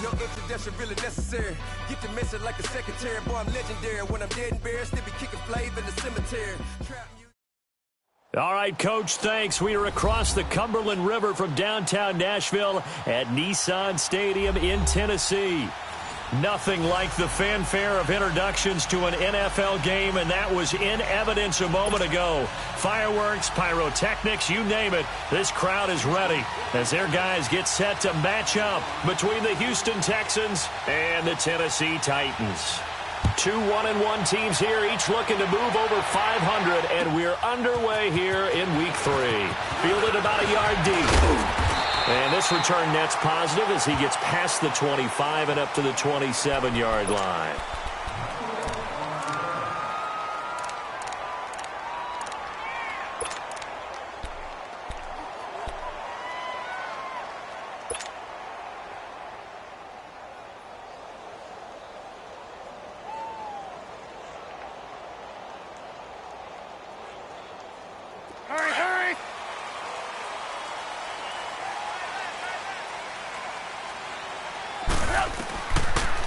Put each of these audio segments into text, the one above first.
No introduction really necessary. Get the message like a secretary. Boy, I'm legendary. When I'm dead and buried, still be kicking flav in the cemetery. All right, Coach, thanks. We are across the Cumberland River from downtown Nashville at Nissan Stadium in Tennessee. Nothing like the fanfare of introductions to an NFL game, and that was in evidence a moment ago. Fireworks, pyrotechnics, you name it. This crowd is ready as their guys get set to match up between the Houston Texans and the Tennessee Titans. Two 1-1 teams here, each looking to move over 500, and we're underway here in Week 3. Fielded about a yard deep. And this return net's positive as he gets past the 25 and up to the 27-yard line.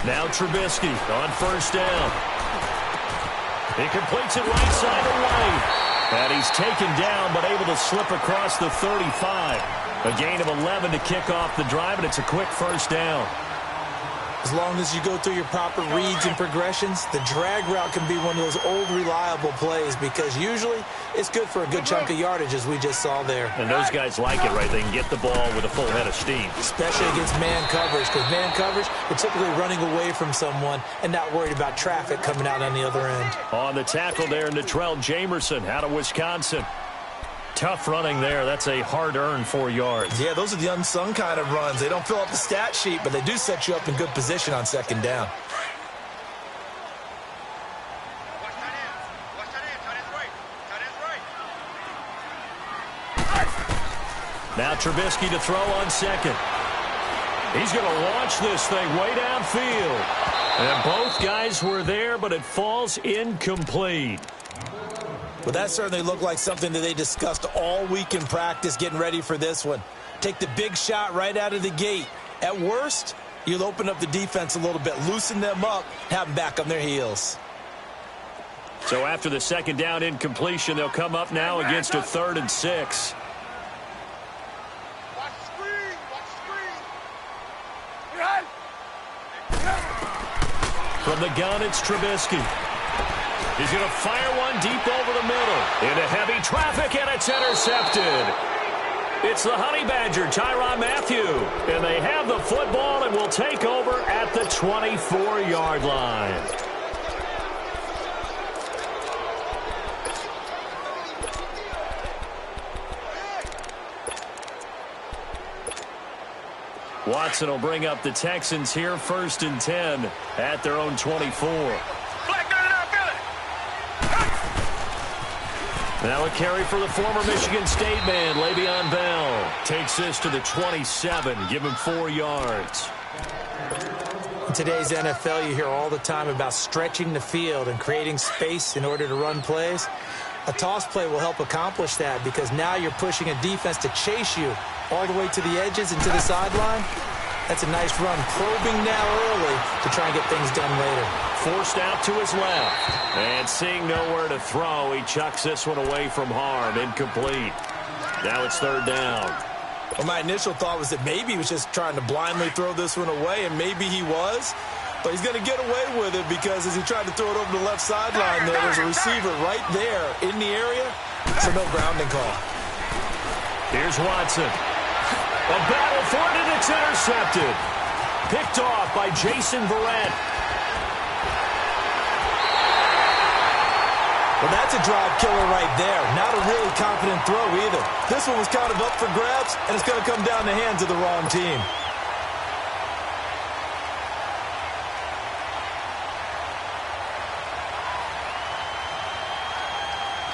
Now Trubisky on first down. He completes it right side away. And he's taken down but able to slip across the 35. A gain of 11 to kick off the drive, and it's a quick first down. As long as you go through your proper reads and progressions, the drag route can be one of those old reliable plays because usually it's good for a good chunk of yardage as we just saw there. And those guys like it, right? They can get the ball with a full head of steam. Especially against man coverage, because man coverage, they're typically running away from someone and not worried about traffic coming out on the other end. On the tackle there, Natrell Jamerson out of Wisconsin. Tough running there. That's a hard-earned 4 yards. Yeah, those are the unsung kind of runs. They don't fill up the stat sheet, but they do set you up in good position on second down. Now Trubisky to throw on second. He's going to launch this thing way downfield. And both guys were there, but it falls incomplete. Well, that certainly looked like something that they discussed all week in practice getting ready for this one. Take the big shot right out of the gate. At worst, you'll open up the defense a little bit, loosen them up, have them back on their heels. So after the second down incompletion, they'll come up now against a 3rd and 6. From the gun, it's Trubisky. He's going to fire one deep over the middle. Into heavy traffic, and it's intercepted. It's the Honey Badger, Tyrann Mathieu. And they have the football and will take over at the 24-yard line. Watson will bring up the Texans here, 1st and 10 at their own 24. Now a carry for the former Michigan State man, Le'Veon Bell. Takes this to the 27, give him 4 yards. In today's NFL, you hear all the time about stretching the field and creating space in order to run plays. A toss play will help accomplish that because now you're pushing a defense to chase you all the way to the edges and to the sideline. That's a nice run, probing now early to try and get things done later. Forced out to his left. And seeing nowhere to throw, he chucks this one away from harm. Incomplete. Now it's 3rd down. Well, my initial thought was that maybe he was just trying to blindly throw this one away, and maybe he was. But he's going to get away with it because as he tried to throw it over the left sideline there's a receiver right there in the area, so no grounding call. Here's Watson. A battle for it, and it's intercepted. Picked off by Jason Verrett. Well, that's a drive killer right there. Not a really confident throw either. This one was kind of up for grabs, and it's going to come down the hands of the wrong team.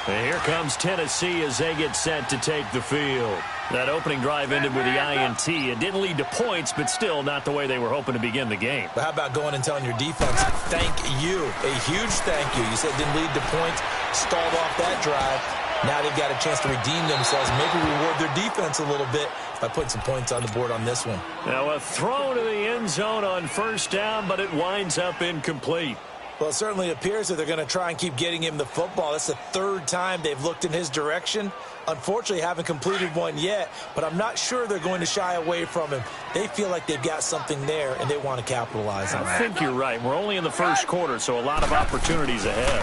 And here comes Tennessee as they get set to take the field. That opening drive ended with the INT. It didn't lead to points, but still not the way they were hoping to begin the game. But how about going and telling your defense, thank you, a huge thank you. You said it didn't lead to points, stalled off that drive. Now they've got a chance to redeem themselves, maybe reward their defense a little bit by putting some points on the board on this one. Now a throw to the end zone on first down, but it winds up incomplete. Well, it certainly appears that they're going to try and keep getting him the football. That's the third time they've looked in his direction. Unfortunately, haven't completed one yet, but I'm not sure they're going to shy away from him. They feel like they've got something there, and they want to capitalize on that. I think you're right. We're only in the first quarter, so a lot of opportunities ahead.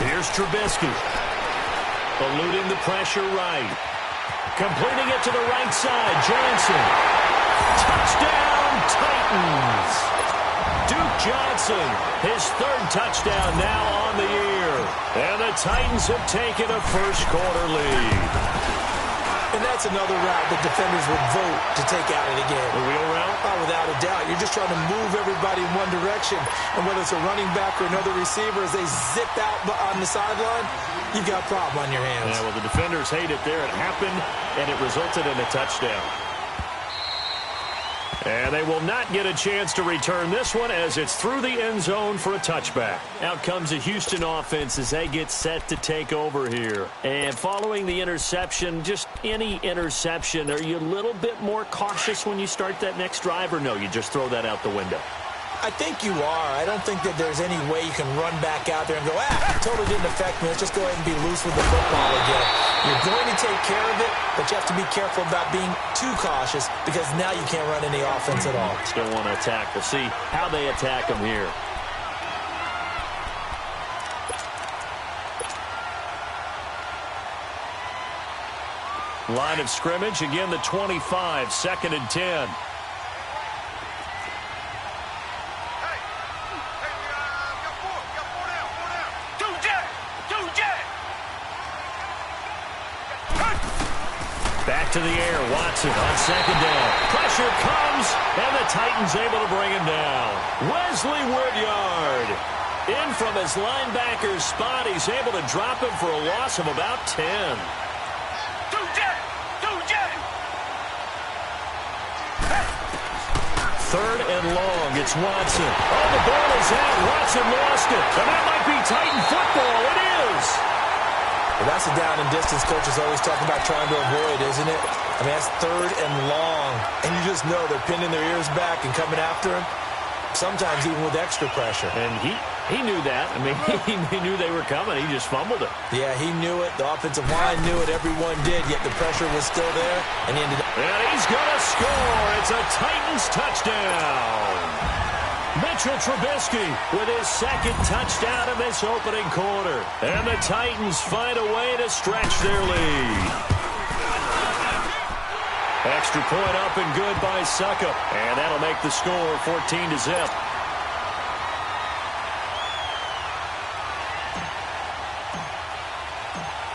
Here's Trubisky. Eluding the pressure right. Completing it to the right side. Johnson. Touchdown, Titans. Duke Johnson, his third touchdown now on the year. And the Titans have taken a first-quarter lead. And that's another route the defenders would vote to take out it again. The wheel route? Oh, without a doubt. You're just trying to move everybody in one direction. And whether it's a running back or another receiver, as they zip out on the sideline, you've got a problem on your hands. Yeah, well, the defenders hate it there. It happened, and it resulted in a touchdown. And they will not get a chance to return this one as it's through the end zone for a touchback. Out comes the Houston offense as they get set to take over here. And following the interception, just any interception, are you a little bit more cautious when you start that next drive, or no, you just throw that out the window? I think you are. I don't think that there's any way you can run back out there and go, it totally didn't affect me. Let's just go ahead and be loose with the football again. You're going to take care of it, but you have to be careful about being too cautious because now you can't run any offense at all. Still want to attack. We'll see how they attack them here. Line of scrimmage, again the 25, 2nd and 10. Back to the air, Watson on 2nd down. Pressure comes, and the Titans able to bring him down. Wesley Woodyard in from his linebacker's spot. He's able to drop him for a loss of about 10. Third and long, it's Watson. Oh, the ball is out. Watson lost it, and that might be Titan football. It is. Well, that's a down and distance coaches always talk about trying to avoid, isn't it? I mean, that's 3rd and long. And you just know they're pinning their ears back and coming after him, sometimes even with extra pressure. And he knew that. I mean, he knew they were coming. He just fumbled it. Yeah, he knew it. The offensive line knew it. Everyone did, yet the pressure was still there. And he ended up. And he's going to score. It's a Titans touchdown. Mitchell Trubisky with his 2nd touchdown of this opening quarter. And the Titans find a way to stretch their lead. Extra point up and good by Suckup. And that'll make the score 14-0.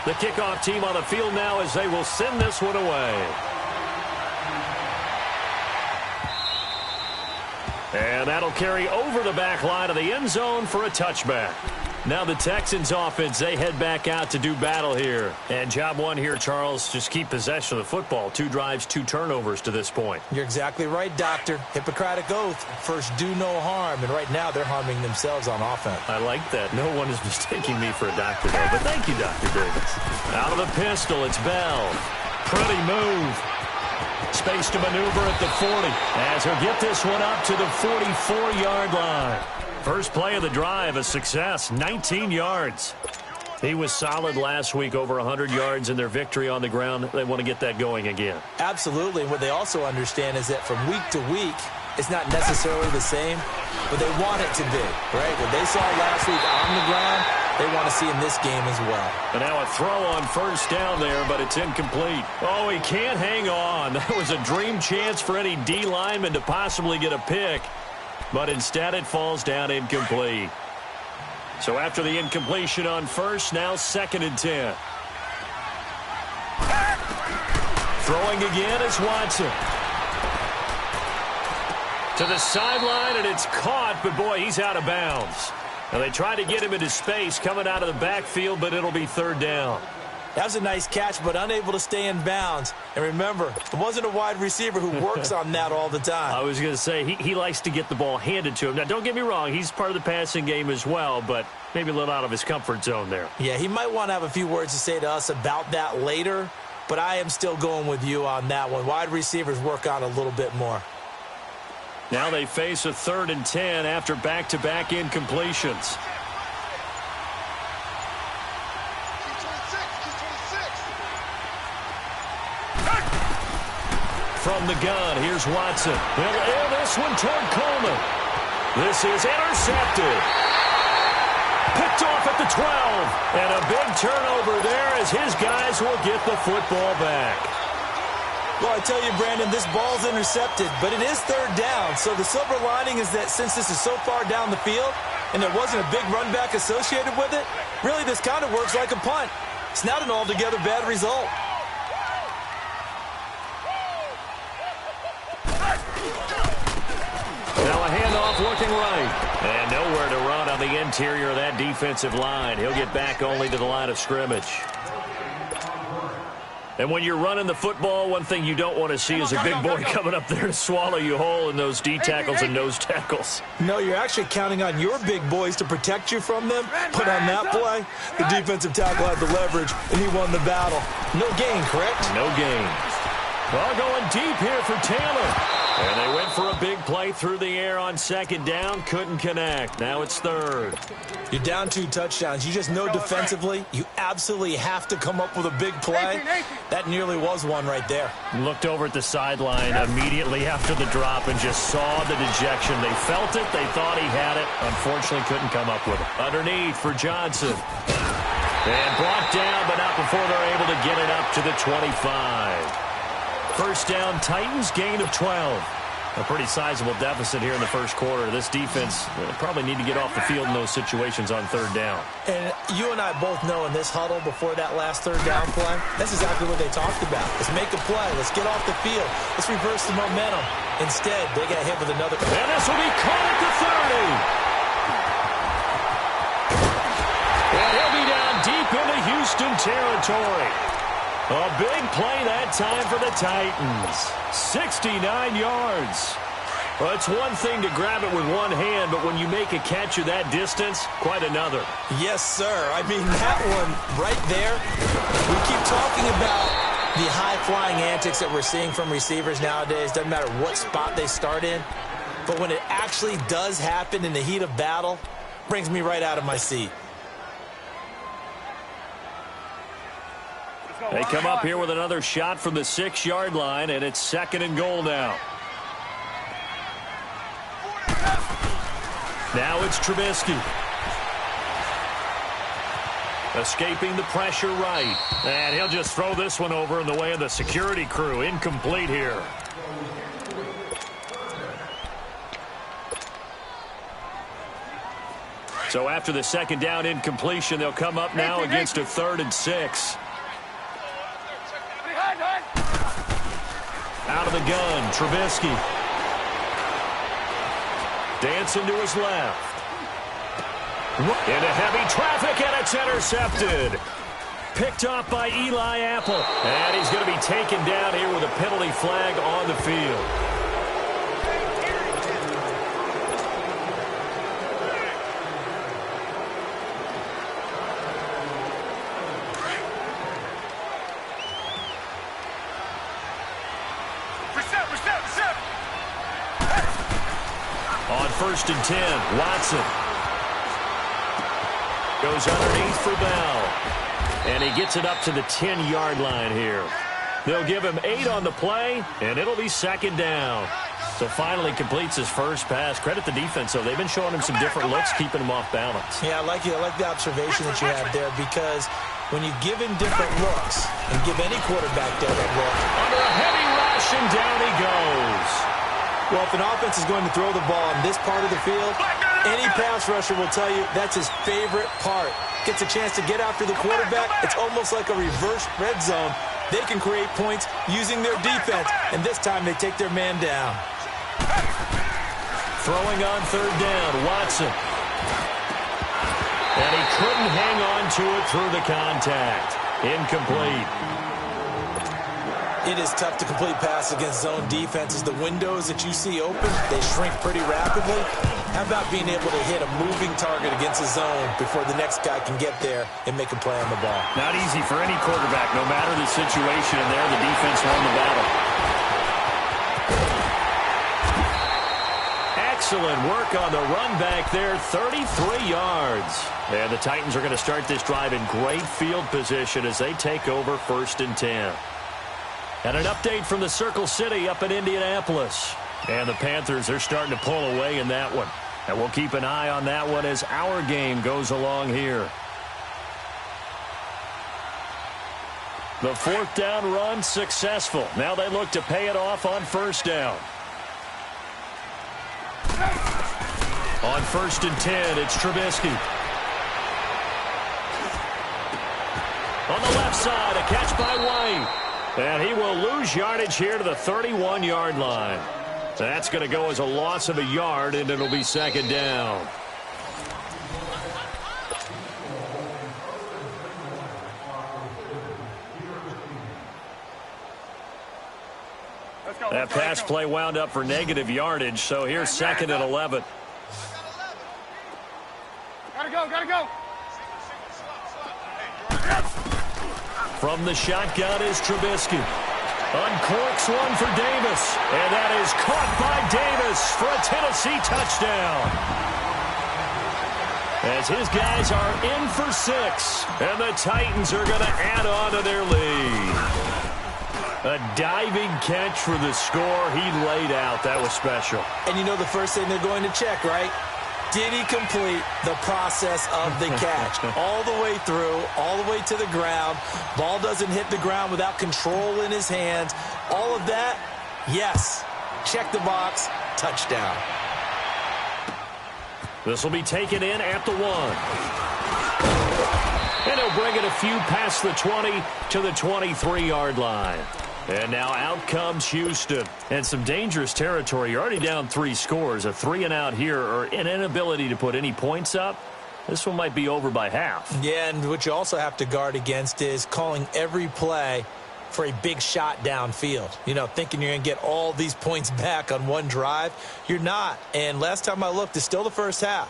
The kickoff team on the field now as they will send this one away. And that'll carry over the back line of the end zone for a touchback. Now the Texans offense, they head back out to do battle here. And job one here, Charles, just keep possession of the football. 2 drives, 2 turnovers to this point. You're exactly right, Doctor. Hippocratic oath. First, do no harm. And right now, they're harming themselves on offense. I like that. No one is mistaking me for a doctor, though. But thank you, Dr. Davis. Out of the pistol, it's Bell. Pretty move. Space to maneuver at the 40 as he'll get this one up to the 44-yard line. First play of the drive, a success, 19 yards. He was solid last week, over 100 yards in their victory on the ground. They want to get that going again. Absolutely. What they also understand is that from week to week, it's not necessarily the same, but they want it to be, right? What they saw last week on the ground, they want to see in this game as well. And now a throw on first down there, but it's incomplete. Oh, he can't hang on. That was a dream chance for any D lineman to possibly get a pick, but instead it falls down incomplete. So after the incompletion on first, now 2nd and 10. Throwing again is Watson. To the sideline, and it's caught, but boy, he's out of bounds. Now they try to get him into space coming out of the backfield, but it'll be 3rd down. That was a nice catch, but unable to stay in bounds. And remember, it wasn't a wide receiver who works on that all the time. I was going to say, he likes to get the ball handed to him. Now, don't get me wrong, he's part of the passing game as well, but maybe a little out of his comfort zone there. Yeah, he might want to have a few words to say to us about that later, but I am still going with you on that one. Wide receivers work on a little bit more. Now they face a 3rd and 10 after back-to-back incompletions. From the gun, here's Watson. He'll air this one toward Coleman. This is intercepted. Picked off at the 12. And a big turnover there as his guys will get the football back. Well, I tell you, Brandon, this ball's intercepted, but it is 3rd down. So the silver lining is that since this is so far down the field and there wasn't a big run back associated with it, really this kind of works like a punt. It's not an altogether bad result. Now a handoff looking right. And nowhere to run on the interior of that defensive line. He'll get back only to the line of scrimmage. And when you're running the football, one thing you don't want to see is a big boy coming up there to swallow you whole in those D tackles and nose tackles. No, you're actually counting on your big boys to protect you from them. But on that play, the defensive tackle had the leverage, and he won the battle. No gain, correct? No gain. Well, going deep here for Taylor. And they went for a big play through the air on 2nd down. Couldn't connect. Now it's 3rd. You're down 2 touchdowns. You just know defensively you absolutely have to come up with a big play. That nearly was one right there. Looked over at the sideline immediately after the drop and just saw the dejection. They felt it. They thought he had it. Unfortunately, couldn't come up with it. Underneath for Johnson. And brought down, but not before they're able to get it up to the 25. 1st down, Titans, gain of 12. A pretty sizable deficit here in the 1st quarter. This defense will probably need to get off the field in those situations on 3rd down. And you and I both know in this huddle before that last 3rd down play, that's exactly what they talked about. Let's make a play. Let's get off the field. Let's reverse the momentum. Instead, they got hit with another. And this will be caught at the 30. And he'll be down deep into Houston territory. A big play that time for the Titans. 69 yards. Well, it's one thing to grab it with one hand, but when you make a catch of that distance, quite another. Yes, sir. I mean, that one right there, we keep talking about the high-flying antics that we're seeing from receivers nowadays. Doesn't matter what spot they start in. But when it actually does happen in the heat of battle, brings me right out of my seat. They come up here with another shot from the 6-yard line, and it's 2nd and goal now. Now it's Trubisky. Escaping the pressure right. And he'll just throw this one over in the way of the security crew. Incomplete here. So after the 2nd down incompletion, they'll come up now against a 3rd and 6. Out of the gun, Trubisky. Dancing to his left. Into heavy traffic, and it's intercepted. Picked off by Eli Apple. And he's going to be taken down here with a penalty flag on the field. On 1st and 10, Watson goes underneath for Bell. And he gets it up to the 10-yard line here. They'll give him 8 on the play, and it'll be 2nd down. So finally completes his first pass. Credit the defense, though. They've been showing him some different looks, keeping him off balance. Yeah, I like the observation that you had there, because when you give him different looks and give any quarterback that look. Under a heavy rush, and down he goes. Well, if an offense is going to throw the ball in this part of the field, any pass rusher will tell you that's his favorite part. Gets a chance to get after the quarterback. It's almost like a reverse red zone. They can create points using their defense, and this time they take their man down. Throwing on 3rd down, Watson. And he couldn't hang on to it through the contact. Incomplete. It is tough to complete pass against zone defenses. The windows that you see open, they shrink pretty rapidly. How about being able to hit a moving target against a zone before the next guy can get there and make a play on the ball? Not easy for any quarterback, no matter the situation. And there, the defense won the battle. Excellent work on the run back there, 33 yards. And the Titans are going to start this drive in great field position as they take over 1st and 10. And an update from the Circle City up in Indianapolis. And the Panthers are starting to pull away in that one. And we'll keep an eye on that one as our game goes along here. The 4th down run successful. Now they look to pay it off on 1st down. On 1st and 10, it's Trubisky. On the left side, a catch by White. And he will lose yardage here to the 31-yard line. That's going to go as a loss of a yard, and it'll be 2nd down. That pass play wound up for negative yardage, so here's 2nd and 11. Gotta go. From the shotgun is Trubisky. Uncorks one for Davis. And that is caught by Davis for a Tennessee touchdown. As his guys are in for 6. And the Titans are going to add on to their lead. A diving catch for the score. He laid out. That was special. And you know the first thing they're going to check, right? Did he complete the process of the catch? All the way through, all the way to the ground. Ball doesn't hit the ground without control in his hands. All of that, yes. Check the box, touchdown. This will be taken in at the 1. And he'll bring it a few past the 20 to the 23-yard line. And now out comes Houston. And some dangerous territory. You're already down 3 scores. A 3-and-out here, or an inability to put any points up. This one might be over by half. Yeah, and what you also have to guard against is calling every play for a big shot downfield. You know, thinking you're going to get all these points back on one drive. You're not. And last time I looked, it's still the first half.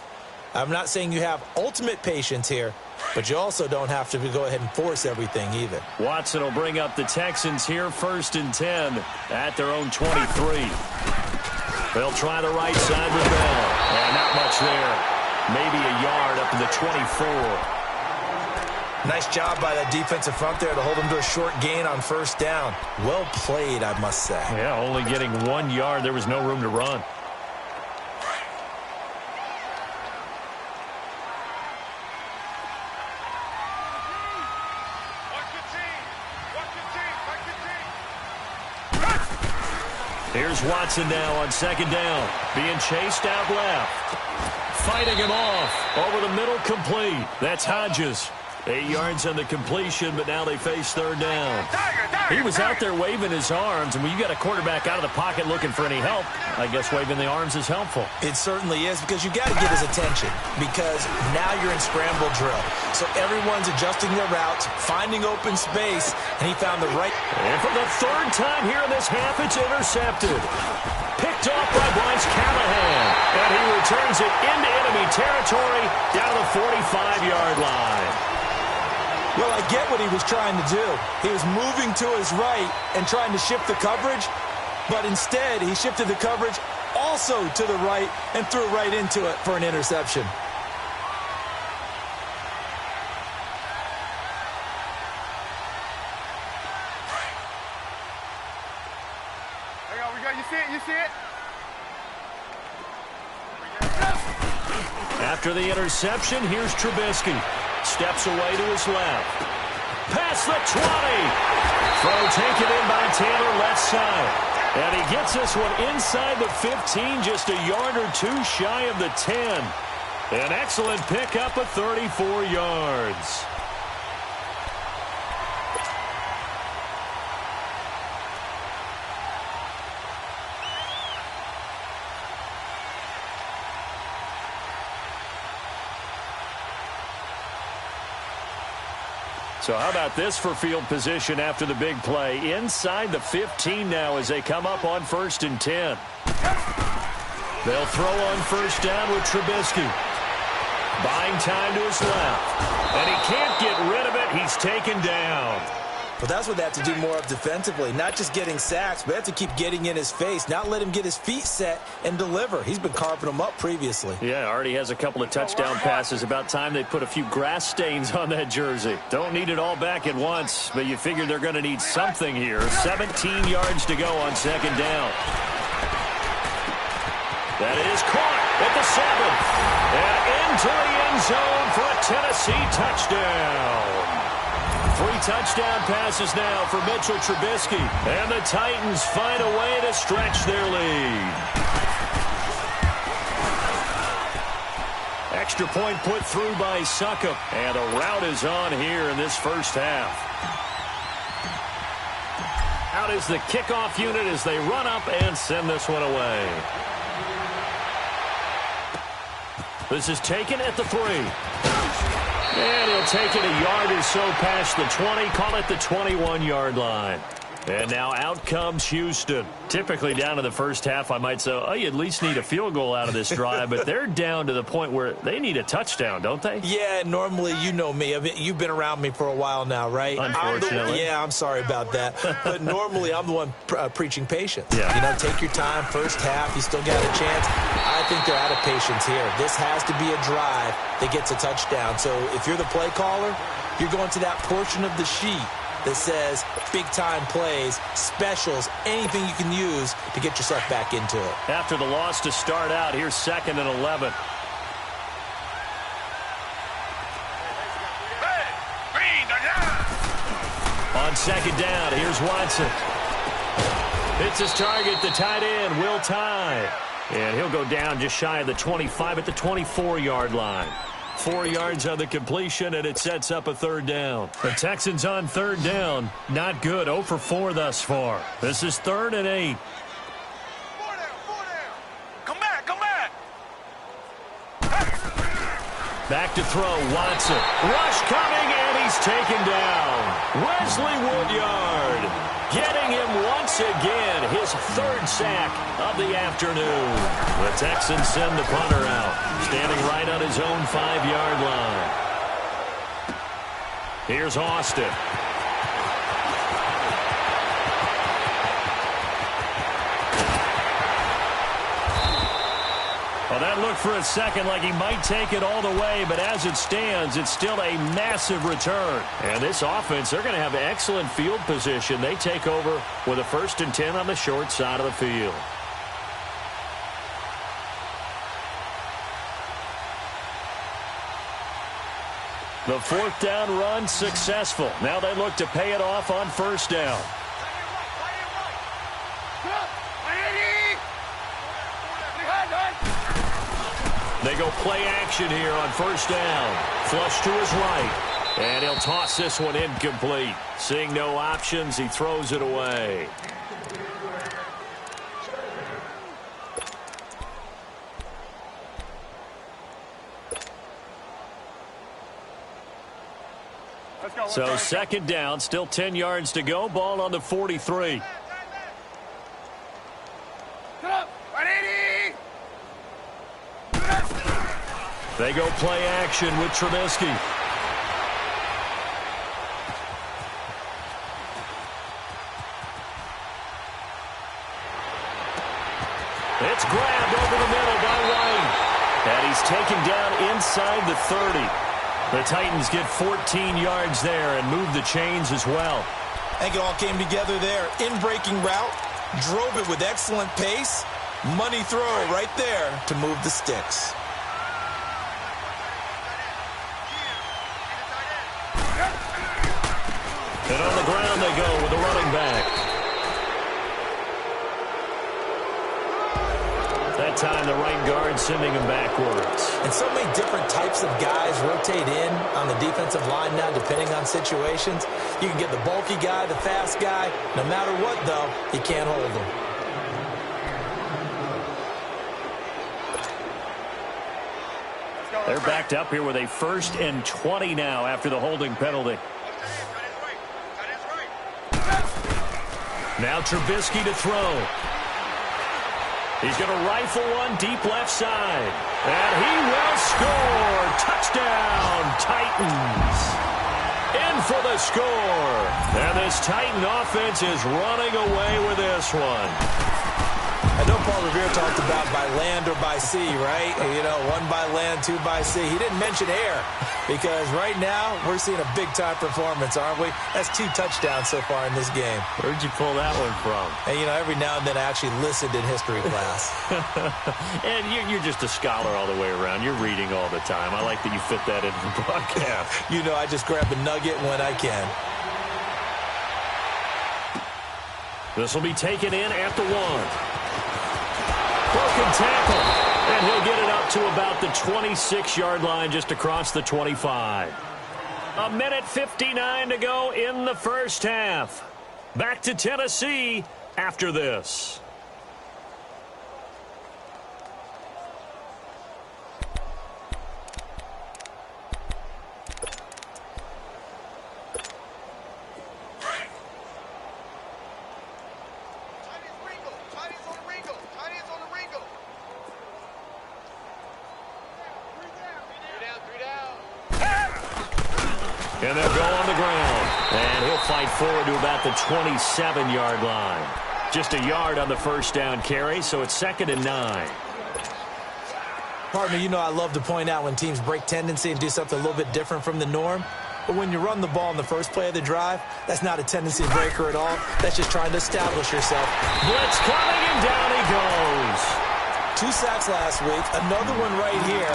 I'm not saying you have ultimate patience here, but you also don't have to go ahead and force everything either. Watson will bring up the Texans here, 1st and 10 at their own 23. They'll try the right side with Bell. And not much there. Maybe a yard up to the 24. Nice job by that defensive front there to hold them to a short gain on 1st down. Well played, I must say. Yeah, only getting 1 yard. There was no room to run. Here's Watson now on 2nd down. Being chased out left. Fighting him off. Over the middle, complete. That's Hodges. 8 yards on the completion, but now they face 3rd down. He was out there waving his arms, and when you got a quarterback out of the pocket looking for any help, I guess waving the arms is helpful. It certainly is, because you got to get his attention, because now you're in scramble drill. So everyone's adjusting their routes, finding open space, and he found the right. And for the 3rd time here in this half, it's intercepted. Picked off by Bryce Callahan, and he returns it into enemy territory down to the 45-yard line. Well, I get what he was trying to do. He was moving to his right and trying to shift the coverage, but instead he shifted the coverage also to the right and threw right into it for an interception. There you go. You see it? You see it? After the interception, here's Trubisky. Steps away to his left. Past the 20. Throw taken in by Taylor, left side. And he gets this one inside the 15, just a yard or 2 shy of the 10. An excellent pickup of 34 yards. So how about this for field position after the big play? Inside the 15 now as they come up on 1st and 10. They'll throw on 1st down with Trubisky. Buying time to his left. And he can't get rid of it. He's taken down. Well, that's what they have to do more of defensively. Not just getting sacks, but they have to keep getting in his face. Not let him get his feet set and deliver. He's been carving them up previously. Yeah, already has a couple of touchdown passes. About time they put a few grass stains on that jersey. Don't need it all back at once, but you figure they're going to need something here. 17 yards to go on 2nd down. That is caught at the 7. And into the end zone for a Tennessee touchdown. 3 touchdown passes now for Mitchell Trubisky. And the Titans find a way to stretch their lead. Extra point put through by Succop. And a rout is on here in this first half. Out is the kickoff unit as they run up and send this one away. This is taken at the 3. And he'll take it a yard or so past the 20, call it the 21-yard line. And now out comes Houston. Typically down to the first half, I might say, oh, you at least need a field goal out of this drive, but they're down to the point where they need a touchdown, don't they? Yeah, normally, you know me. I mean, you've been around me for a while now, right? Unfortunately. I'm sorry about that. But normally, I'm the one preaching patience. Yeah. You know, take your time, first half, you still got a chance. I think they're out of patience here. This has to be a drive that gets a touchdown. So if you're the play caller, you're going to that portion of the sheet that says big-time plays, specials, anything you can use to get yourself back into it. After the loss to start out, here's 2nd and 11. On 2nd down, here's Watson. Hits his target, the tight end, Will Tye. And he'll go down just shy of the 25 at the 24-yard line. 4 yards on the completion, and it sets up a 3rd down. The Texans on 3rd down. Not good. 0 for 4 thus far. This is 3rd and 8. Come back, come back. Back to throw, Watson. Rush coming, and he's taken down. Wesley Woodyard getting him once again, his 3rd sack of the afternoon. The Texans send the punter out, standing right on his own 5-yard line. Here's Austin. Well, that looked for a second like he might take it all the way, but as it stands, it's still a massive return. And this offense, they're going to have excellent field position. They take over with a 1st and 10 on the short side of the field. The 4th down run successful. Now they look to pay it off on 1st down. They go play action here on 1st down. Flush to his right. And he'll toss this one incomplete. Seeing no options, he throws it away. So 2nd down, still 10 yards to go. Ball on the 43. They go play action with Trubisky. It's grabbed over the middle by White. And he's taken down inside the 30. The Titans get 14 yards there and move the chains as well. I think it all came together there. In-breaking route, drove it with excellent pace. Money throw right there to move the sticks. And on the ground they go with the running back. That time the right guard sending him backwards. And so many different types of guys rotate in on the defensive line now depending on situations. You can get the bulky guy, the fast guy. No matter what, though, you can't hold them. They're backed up here with a 1st and 20 now after the holding penalty. Now Trubisky to throw. He's going to rifle one deep left side. And he will score. Touchdown, Titans. In for the score. And this Titan offense is running away with this one. I know Paul Revere talked about by land or by sea, right? You know, one by land, two by sea. He didn't mention air because right now we're seeing a big-time performance, aren't we? That's 2 touchdowns so far in this game. Where'd you pull that one from? And, you know, every now and then I actually listened in history class. And you're just a scholar all the way around. You're reading all the time. I like that you fit that into the broadcast. You know, I just grab a nugget when I can. This will be taken in at the 1. Broken tackle, and he'll get it up to about the 26-yard line just across the 25. 1:59 to go in the first half. Back to Tennessee after this. And they'll go on the ground. And he'll fight forward to about the 27-yard line. Just a yard on the first down carry, so it's 2nd and 9. Partner, you know I love to point out when teams break tendency and do something a little bit different from the norm. But when you run the ball in the first play of the drive, that's not a tendency breaker at all. That's just trying to establish yourself. Blitz coming, and down he goes. 2 sacks last week, another one right here.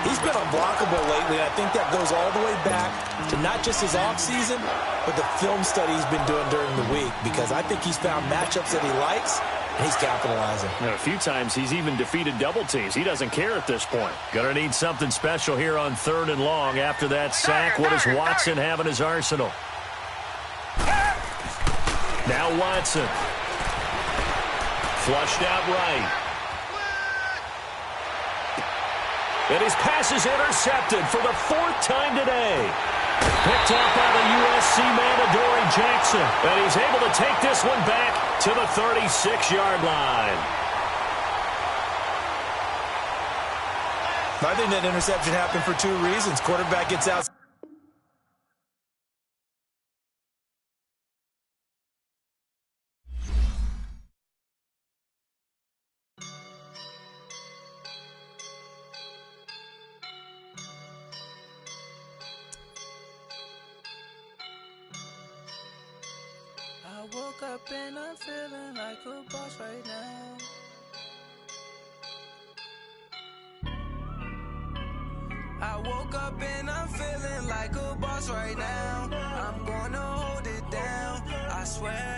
He's been unblockable lately, and I think that goes all the way back to not just his offseason, but the film study he's been doing during the week, because I think he's found matchups that he likes, and he's capitalizing. And a few times he's even defeated double teams. He doesn't care at this point. Gonna need something special here on 3rd and long. After that sack, what does Watson have in his arsenal? Now Watson. Flushed out right. And his pass is intercepted for the 4th time today. Picked up by the USC man, Adoree Jackson. And he's able to take this one back to the 36-yard line. I think that interception happened for 2 reasons. Quarterback gets out. I woke up and I'm feeling like a boss right now. I woke up and I'm feeling like a boss right now. I'm gonna hold it down, I swear.